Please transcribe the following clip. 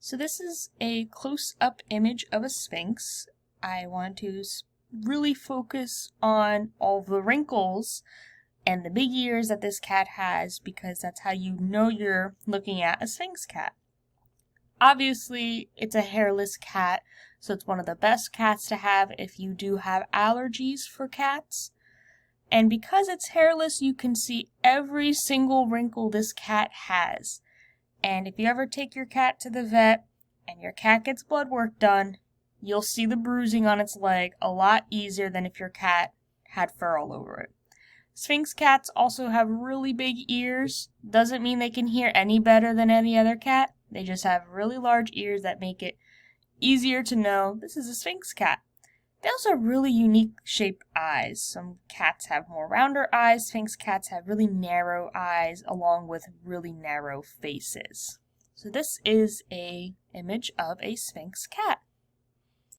So this is a close-up image of a sphinx. I want to really focus on all the wrinkles and the big ears that this cat has because that's how you know you're looking at a Sphynx cat. Obviously, it's a hairless cat, so it's one of the best cats to have if you do have allergies for cats. And because it's hairless, you can see every single wrinkle this cat has. And if you ever take your cat to the vet and your cat gets blood work done, you'll see the bruising on its leg a lot easier than if your cat had fur all over it. Sphynx cats also have really big ears. Doesn't mean they can hear any better than any other cat. They just have really large ears that make it easier to know this is a Sphynx cat. They also have really unique shaped eyes. Some cats have more rounder eyes. Sphynx cats have really narrow eyes along with really narrow faces. So this is an image of a Sphynx cat.